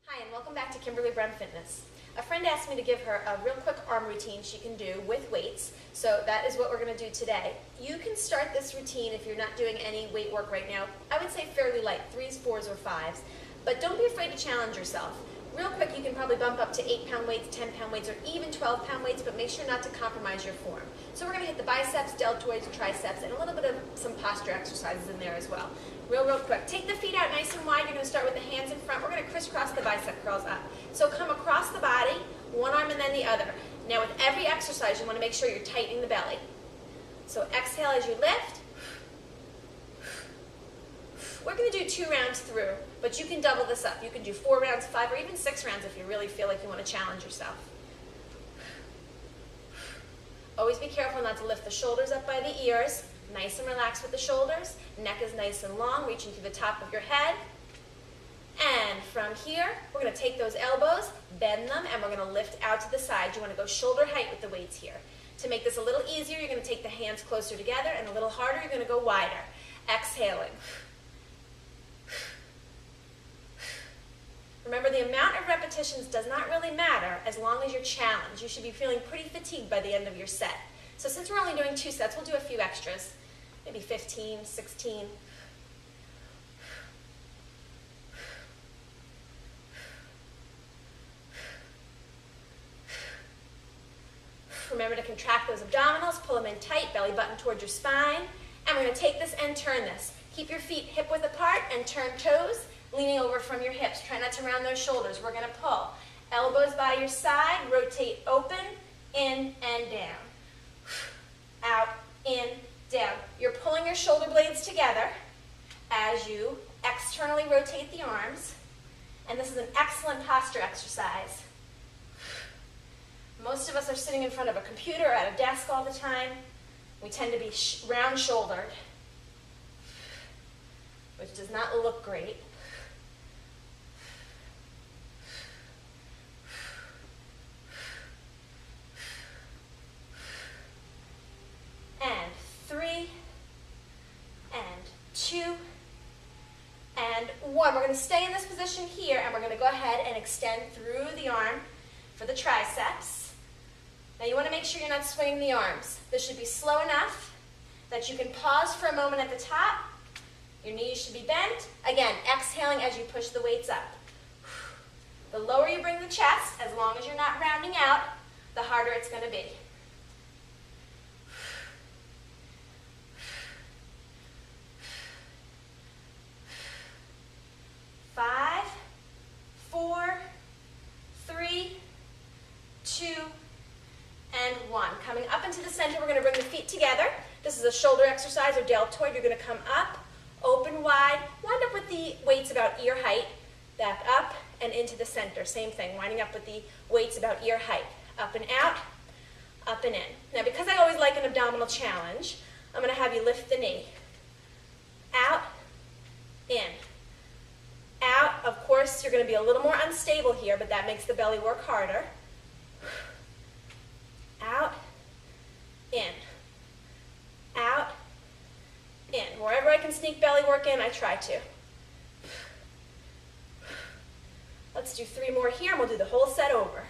Hi, and welcome back to Kimberly Brem Fitness. A friend asked me to give her a real quick arm routine she can do with weights, so that is what we're going to do today. You can start this routine if you're not doing any weight work right now. I would say fairly light, 3s, 4s, or 5s, but don't be afraid to challenge yourself. Real quick, you can probably bump up to 8-pound weights, 10-pound weights, or even 12-pound weights, but make sure not to compromise your form. So we're going to hit the biceps, deltoids, triceps, and a little bit of some posture exercises in there as well. Real quick. Take the feet out nice and wide. You're going to start with the hands in front. We're going to crisscross the bicep curls up. So come across the body, one arm and then the other. Now with every exercise, you want to make sure you're tightening the belly. So exhale as you lift. We're going to do 2 rounds through, but you can double this up. You can do 4 rounds, 5, or even 6 rounds if you really feel like you want to challenge yourself. Always be careful not to lift the shoulders up by the ears. Nice and relaxed with the shoulders. Neck is nice and long, reaching to the top of your head. And from here, we're going to take those elbows, bend them, and we're going to lift out to the side. You want to go shoulder height with the weights here. To make this a little easier, you're going to take the hands closer together, and a little harder, you're going to go wider. Exhaling. Remember, the amount of repetitions does not really matter as long as you're challenged. You should be feeling pretty fatigued by the end of your set. So since we're only doing 2 sets, we'll do a few extras. Maybe 15, 16. Remember to contract those abdominals, pull them in tight, belly button towards your spine. And we're going to take this and turn this. Keep your feet hip width apart and turn toes, leaning over from your hips. Try not to round those shoulders. We're going to pull. Elbows by your side, rotate open, in and down. Out, in, down. You're pulling your shoulder blades together as you externally rotate the arms. And this is an excellent posture exercise. Most of us are sitting in front of a computer or at a desk all the time. We tend to be round-shouldered, which does not look great. And 3, and 2, and 1. We're going to stay in this position here, and we're going to go ahead and extend through the arm for the triceps. Now you want to make sure you're not swinging the arms. This should be slow enough that you can pause for a moment at the top. Your knees should be bent. Again, exhaling as you push the weights up. The lower you bring the chest, as long as you're not rounding out, the harder it's going to be. 5, 4, 3, 2, and 1. Coming up into the center, we're going to bring the feet together. This is a shoulder exercise or deltoid. You're going to come up, open wide, wind up with the weights about ear height, back up and into the center. Same thing, winding up with the weights about ear height. Up and out, up and in. Now, because I always like an abdominal challenge, I'm going to have you lift the knee. Out, in. Out. Of course, you're going to be a little more unstable here, but that makes the belly work harder. Out, in. Out, in. Wherever I can sneak belly work in, I try to. Let's do 3 more here, and we'll do the whole set over.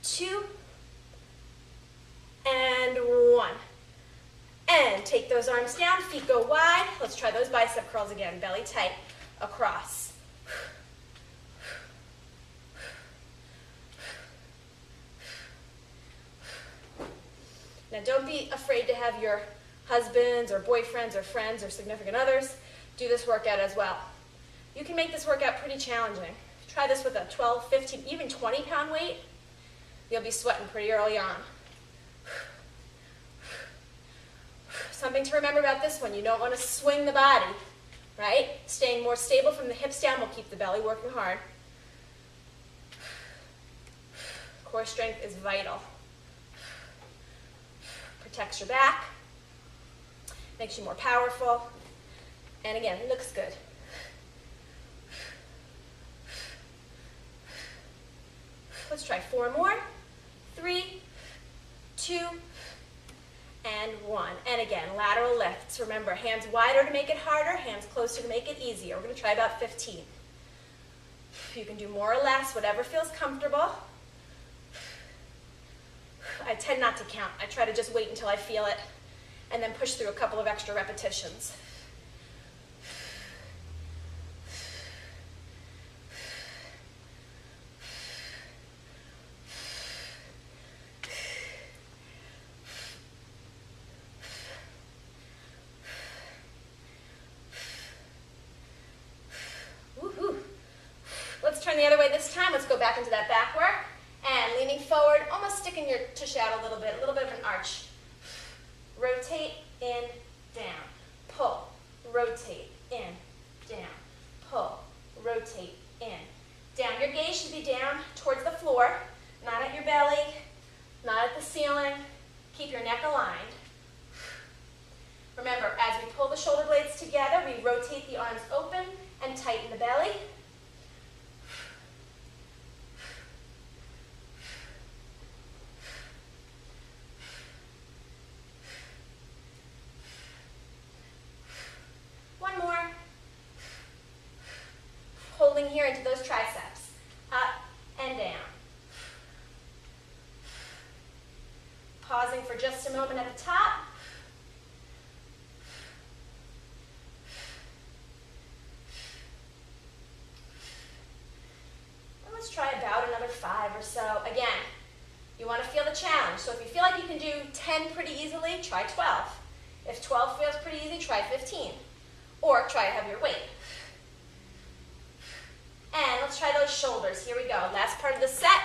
2, and 1. And take those arms down, feet go wide. Let's try those bicep curls again. Belly tight, across. Now don't be afraid to have your husbands or boyfriends or friends or significant others do this workout as well. You can make this workout pretty challenging. Try this with a 12, 15, even 20-pound weight. You'll be sweating pretty early on. Something to remember about this one, you don't want to swing the body, right? Staying more stable from the hips down will keep the belly working hard. Core strength is vital. Protects your back, makes you more powerful, and again, it looks good. Let's try 4 more. 3, 2, and 1. And again, lateral lifts. Remember, hands wider to make it harder, hands closer to make it easier. We're going to try about 15. You can do more or less, whatever feels comfortable. I tend not to count. I try to just wait until I feel it and then push through a couple of extra repetitions. Woohoo. Let's turn the other way this time. Let's go back into that back work. And leaning forward, almost sticking your tush out a little bit of an arch. Rotate, in, down, pull, rotate, in, down, pull, rotate, in, down. Your gaze should be down towards the floor, not at your belly, not at the ceiling. Keep your neck aligned. Remember, as we pull the shoulder blades together, we rotate the arms open and tighten the belly. One more. Holding here into those triceps. Up and down. Pausing for just a moment at the top. And let's try about another 5 or so. Again, you want to feel the challenge. So if you feel like you can do 10 pretty easily, try 12. If 12 feels pretty easy, try 15. Or try to have your weight. And let's try those shoulders. Here we go. Last part of the set.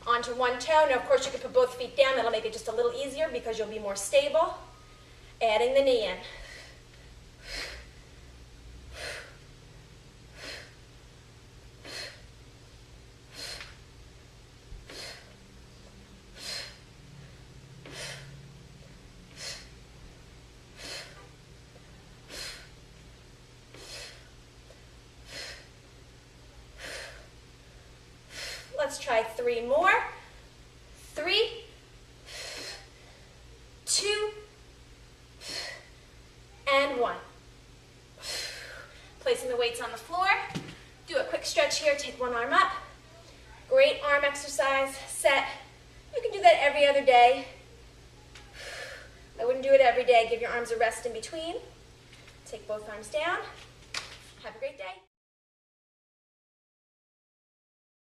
Onto one toe. Now, of course, you can put both feet down. That'll make it just a little easier because you'll be more stable. Adding the knee in. Let's try 3 more. 3, 2, and 1. Placing the weights on the floor. Do a quick stretch here. Take one arm up. Great arm exercise. Set. You can do that every other day. I wouldn't do it every day. Give your arms a rest in between. Take both arms down. Have a great day.